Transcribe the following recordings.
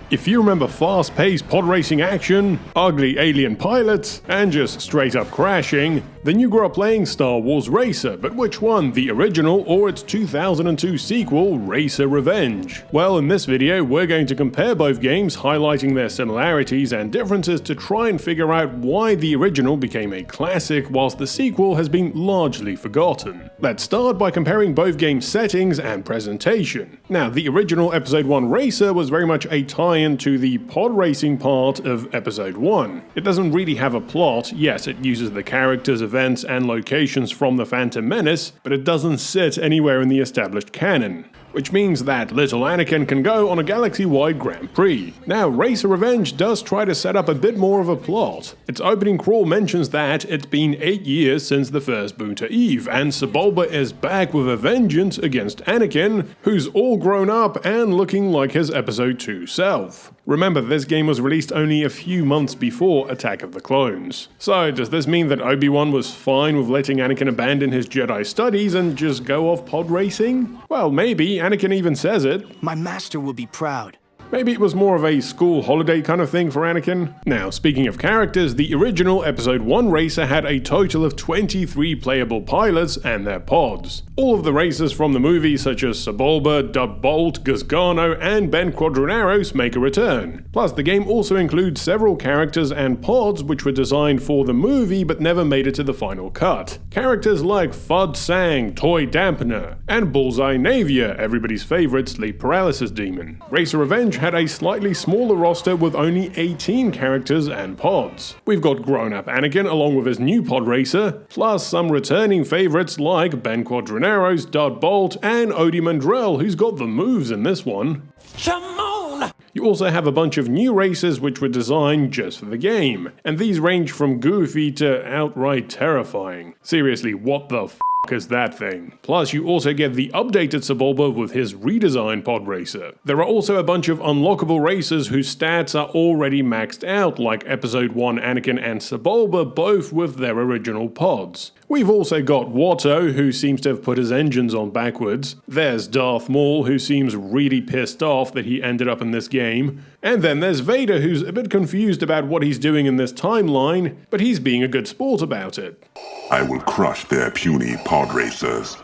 If you remember fast-paced pod racing action, ugly alien pilots, and just straight-up crashing, then you grew up playing Star Wars Racer, but which one, the original or its 2002 sequel, Racer Revenge? Well, in this video, we're going to compare both games, highlighting their similarities and differences to try and figure out why the original became a classic whilst the sequel has been largely forgotten. Let's start by comparing both games' settings and presentation. Now, the original Episode 1 Racer was very much a tie-in to the pod racing part of Episode 1. It doesn't really have a plot. Yes, it uses the characters, events, and locations from the Phantom Menace, but it doesn't sit anywhere in the established canon, which means that little Anakin can go on a galaxy-wide Grand Prix. Now, Racer Revenge does try to set up a bit more of a plot. Its opening crawl mentions that it's been 8 years since the first Boonta Eve, and Sebulba is back with a vengeance against Anakin, who's all grown up and looking like his Episode 2 self. Remember, this game was released only a few months before Attack of the Clones. So, does this mean that Obi-Wan was fine with letting Anakin abandon his Jedi studies and just go off pod racing? Well, maybe. Anakin even says it. My master will be proud. Maybe it was more of a school holiday kind of thing for Anakin. Now, speaking of characters, the original Episode 1 Racer had a total of 23 playable pilots and their pods. All of the racers from the movie, such as Sebulba, Dub Bolt, Guzgano, and Ben Quadranaros, make a return. Plus, the game also includes several characters and pods which were designed for the movie but never made it to the final cut. Characters like Fud Sang, Toy Dampener, and Bullseye Navia, everybody's favorite sleep paralysis demon. Racer Revenge had a slightly smaller roster with only 18 characters and pods. We've got grown-up Anakin along with his new pod racer, plus some returning favorites like Ben Quadranaros, Dud Bolt, and Odie Mandrell, who's got the moves in this one. Come on! You also have a bunch of new races which were designed just for the game, and these range from goofy to outright terrifying. Seriously, what the f*** is that thing? Plus, you also get the updated Sebulba with his redesigned pod racer. There are also a bunch of unlockable racers whose stats are already maxed out, like Episode 1 Anakin and Sebulba, both with their original pods. We've also got Watto, who seems to have put his engines on backwards. There's Darth Maul, who seems really pissed off that he ended up in this game. And then there's Vader, who's a bit confused about what he's doing in this timeline, but he's being a good sport about it. I will crush their puny pod racers.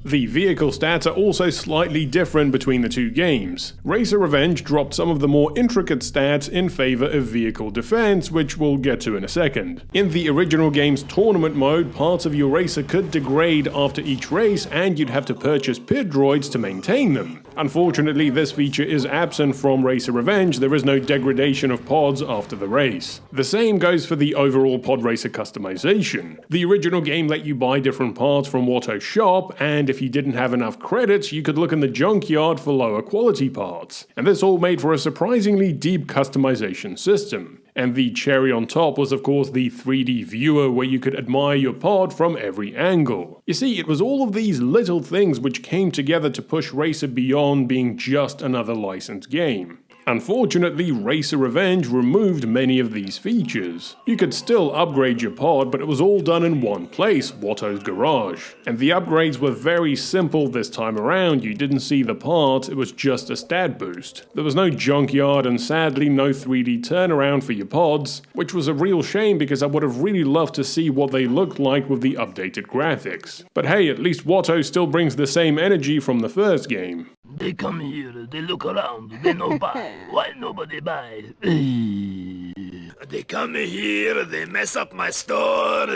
The vehicle stats are also slightly different between the two games. Racer Revenge dropped some of the more intricate stats in favor of vehicle defense, which we'll get to in a second. In the original game's tournament mode, parts of your racer could degrade after each race, and you'd have to purchase pit droids to maintain them. Unfortunately, this feature is absent from Racer Revenge. There is no degradation of pods after the race. The same goes for the overall pod racer customization. The original game let you buy different parts from Watto's shop, and if you didn't have enough credits, you could look in the junkyard for lower quality parts. And this all made for a surprisingly deep customization system. And the cherry on top was of course the 3D viewer, where you could admire your pod from every angle. You see, it was all of these little things which came together to push Racer beyond being just another licensed game. Unfortunately, Racer Revenge removed many of these features. You could still upgrade your pod, but it was all done in one place, Watto's garage. And the upgrades were very simple this time around. You didn't see the parts, it was just a stat boost. There was no junkyard and sadly no 3D turnaround for your pods, which was a real shame because I would have really loved to see what they looked like with the updated graphics. But hey, at least Watto still brings the same energy from the first game. They come here, they look around, they no buy. Why nobody buy? They come here, they mess up my store.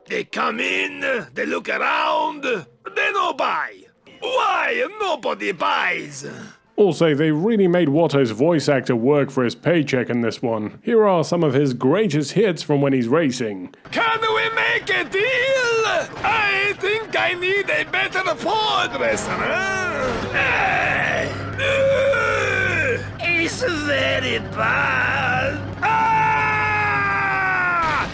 They come in, they look around, they no buy. Why nobody buys? Also, they really made Watto's voice actor work for his paycheck in this one. Here are some of his greatest hits from when he's racing. Can we make a deal? I think I need a better pod racer. It's very bad.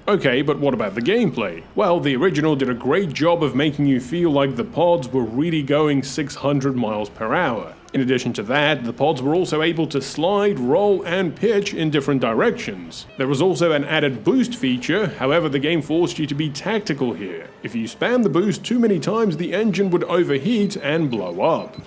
Okay, but what about the gameplay? Well, the original did a great job of making you feel like the pods were really going 600 miles per hour. In addition to that, the pods were also able to slide, roll, and pitch in different directions. There was also an added boost feature, however the game forced you to be tactical here. If you spammed the boost too many times, the engine would overheat and blow up.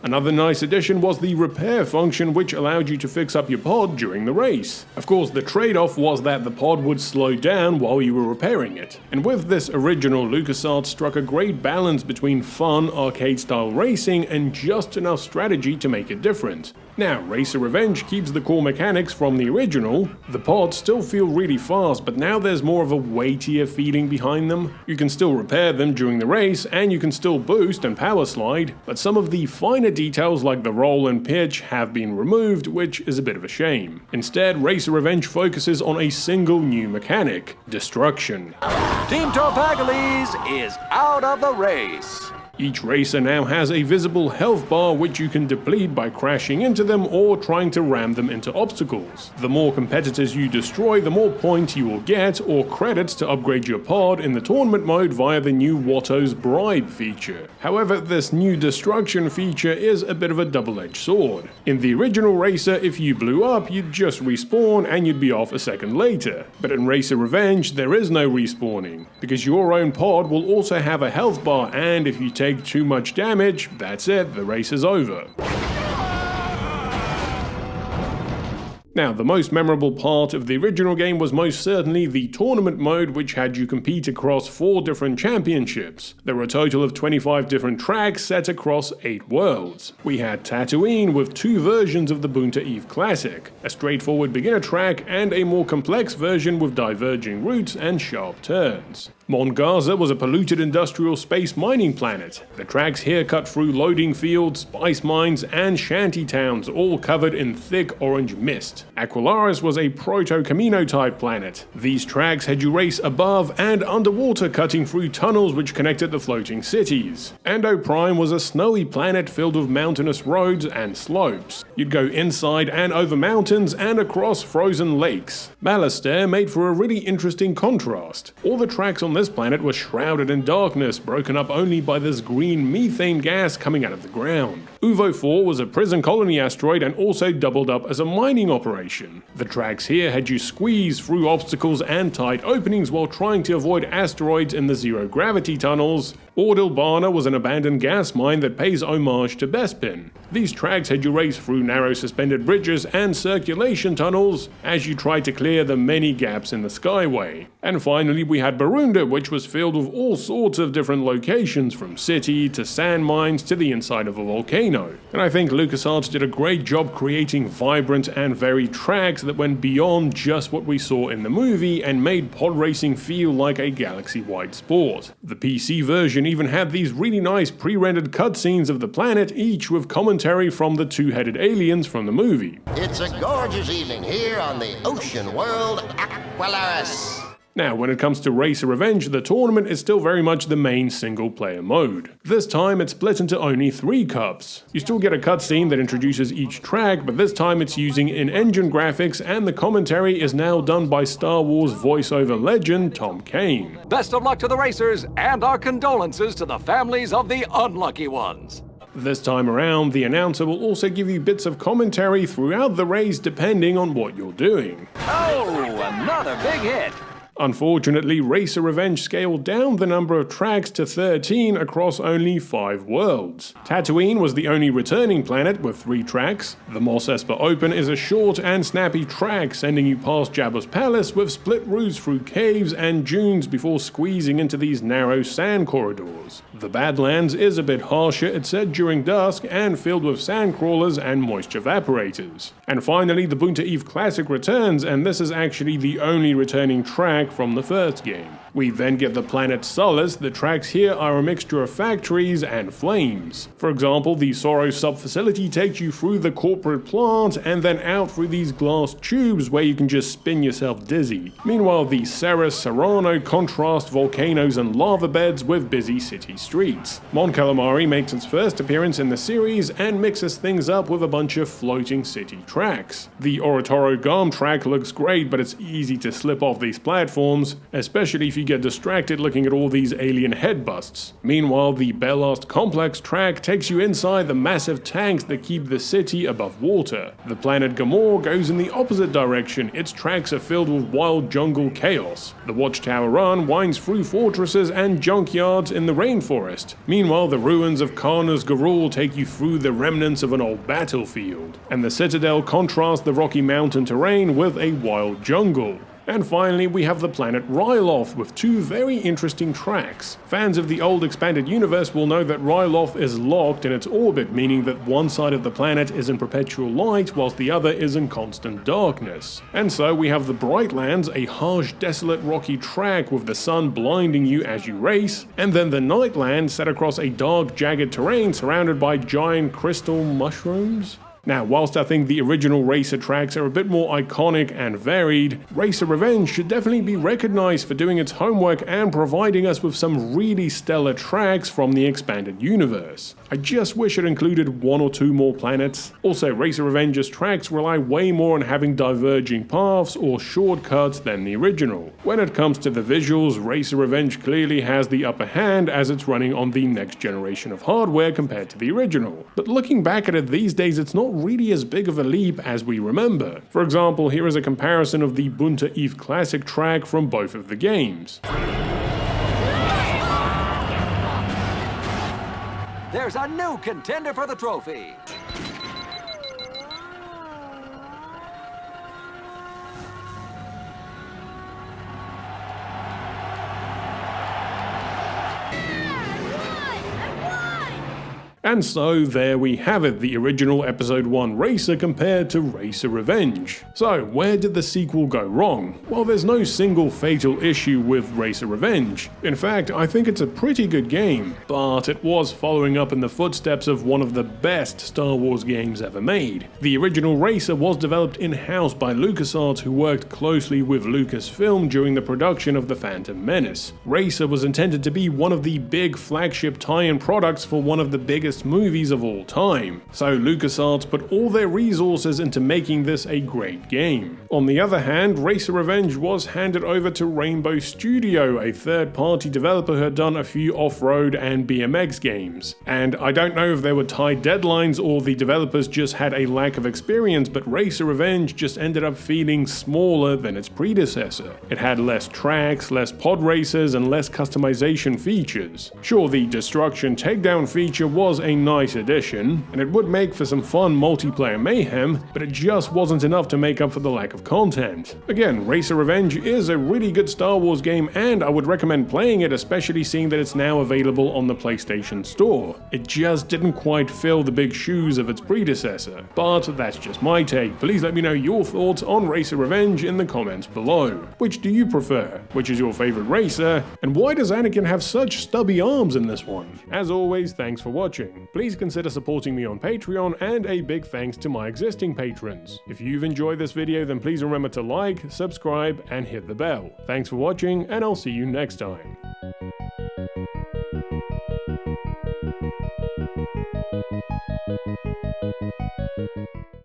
Another nice addition was the repair function, which allowed you to fix up your pod during the race. Of course, the trade-off was that the pod would slow down while you were repairing it. And with this original, LucasArts struck a great balance between fun, arcade-style racing and just enough strategy to make it different. Now, Racer Revenge keeps the core mechanics from the original. The pods still feel really fast, but now there's more of a weightier feeling behind them. You can still repair them during the race, and you can still boost and power slide, but some of the finer details like the roll and pitch have been removed, which is a bit of a shame. Instead, Racer Revenge focuses on a single new mechanic: destruction. Team Torpagales is out of the race. Each racer now has a visible health bar which you can deplete by crashing into them or trying to ram them into obstacles. The more competitors you destroy, the more points you will get or credits to upgrade your pod in the tournament mode via the new Watto's Bribe feature. However, this new destruction feature is a bit of a double-edged sword. In the original Racer, if you blew up, you'd just respawn and you'd be off a second later. But in Racer Revenge, there is no respawning, because your own pod will also have a health bar, and if you take too much damage, that's it, the race is over. Now, the most memorable part of the original game was most certainly the tournament mode, which had you compete across 4 different championships. There were a total of 25 different tracks set across 8 worlds. We had Tatooine with 2 versions of the Boonta Eve Classic, a straightforward beginner track and a more complex version with diverging routes and sharp turns. Mon Gaza was a polluted industrial space mining planet. The tracks here cut through loading fields, spice mines, and shanty towns, all covered in thick orange mist. Aquilaris was a proto-Camino type planet. These tracks had you race above and underwater, cutting through tunnels which connected the floating cities. Ando Prime was a snowy planet filled with mountainous roads and slopes. You'd go inside and over mountains and across frozen lakes. Balastair made for a really interesting contrast. All the tracks on this planet were shrouded in darkness, broken up only by this green methane gas coming out of the ground. Uvo 4 was a prison colony asteroid and also doubled up as a mining operation. The tracks here had you squeeze through obstacles and tight openings while trying to avoid asteroids in the zero-gravity tunnels. Ordilbana was an abandoned gas mine that pays homage to Bespin. These tracks had you race through narrow suspended bridges and circulation tunnels as you tried to clear the many gaps in the skyway. And finally we had Barunda, which was filled with all sorts of different locations, from city to sand mines to the inside of a volcano. And I think LucasArts did a great job creating vibrant and varied tracks that went beyond just what we saw in the movie and made pod racing feel like a galaxy-wide sport. The PC version even had these really nice pre-rendered cutscenes of the planet, each with commentary from the 2-headed aliens from the movie. It's a gorgeous evening here on the ocean world Aquilaris. Now, when it comes to Racer Revenge, the tournament is still very much the main single-player mode. This time it's split into only 3 cups. You still get a cutscene that introduces each track, but this time it's using in-engine graphics, and the commentary is now done by Star Wars voiceover legend Tom Kane. Best of luck to the racers, and our condolences to the families of the unlucky ones. This time around, the announcer will also give you bits of commentary throughout the race depending on what you're doing. Oh, another big hit! Unfortunately, Racer Revenge scaled down the number of tracks to 13 across only 5 worlds. Tatooine was the only returning planet with 3 tracks. The Mos Espa Open is a short and snappy track sending you past Jabba's palace with split routes through caves and dunes before squeezing into these narrow sand corridors. The Badlands is a bit harsher, it's said, during dusk and filled with sand crawlers and moisture evaporators. And finally, the Boonta Eve Classic returns, and this is actually the only returning track from the first game. We then get the planet Sullus. The tracks here are a mixture of factories and flames. For example, the Sorrow sub-facility takes you through the corporate plant and then out through these glass tubes where you can just spin yourself dizzy. Meanwhile, the Ceres Serrano contrast volcanoes and lava beds with busy city streets. Mon Calamari makes its first appearance in the series and mixes things up with a bunch of floating city tracks. The Oratoro Garm track looks great, but it's easy to slip off these platforms platforms, especially if you get distracted looking at all these alien head busts. Meanwhile, the Belast Complex track takes you inside the massive tanks that keep the city above water. The planet Gamor goes in the opposite direction. Its tracks are filled with wild jungle chaos. The Watchtower Run winds through fortresses and junkyards in the rainforest. Meanwhile, the ruins of Karna's Garul take you through the remnants of an old battlefield. And the Citadel contrasts the Rocky Mountain terrain with a wild jungle. And finally, we have the planet Ryloth with two very interesting tracks. Fans of the old expanded universe will know that Ryloth is locked in its orbit, meaning that one side of the planet is in perpetual light whilst the other is in constant darkness. And so we have the Brightlands, a harsh, desolate, rocky track with the sun blinding you as you race, and then the Nightlands set across a dark, jagged terrain surrounded by giant crystal mushrooms. Now, whilst I think the original Racer tracks are a bit more iconic and varied, Racer Revenge should definitely be recognized for doing its homework and providing us with some really stellar tracks from the expanded universe. I just wish it included one or two more planets. Also, Racer Revenge's tracks rely way more on having diverging paths or shortcuts than the original. When it comes to the visuals, Racer Revenge clearly has the upper hand as it's running on the next generation of hardware compared to the original. But looking back at it these days, it's not really as big of a leap as we remember. For example, here is a comparison of the Bunta Eve Classic track from both of the games. There's a new contender for the trophy. And so there we have it, the original Episode 1 Racer compared to Racer Revenge. So where did the sequel go wrong? Well, there's no single fatal issue with Racer Revenge. In fact, I think it's a pretty good game, but it was following up in the footsteps of one of the best Star Wars games ever made. The original Racer was developed in-house by LucasArts, who worked closely with Lucasfilm during the production of The Phantom Menace. Racer was intended to be one of the big flagship tie-in products for one of the biggest movies of all time, so LucasArts put all their resources into making this a great game. On the other hand, Racer Revenge was handed over to Rainbow Studio, a third-party developer who had done a few off-road and BMX games. And I don't know if there were tight deadlines or the developers just had a lack of experience, but Racer Revenge just ended up feeling smaller than its predecessor. It had less tracks, less pod races, and less customization features. Sure, the destruction takedown feature was a nice addition, and it would make for some fun multiplayer mayhem, but it just wasn't enough to make up for the lack of content. Again, Racer Revenge is a really good Star Wars game, and I would recommend playing it, especially seeing that it's now available on the PlayStation Store. It just didn't quite fill the big shoes of its predecessor, but that's just my take. Please let me know your thoughts on Racer Revenge in the comments below. Which do you prefer? Which is your favorite racer? And why does Anakin have such stubby arms in this one? As always, thanks for watching. Please consider supporting me on Patreon, and a big thanks to my existing patrons. If you've enjoyed this video, then please remember to like, subscribe, and hit the bell. Thanks for watching, and I'll see you next time.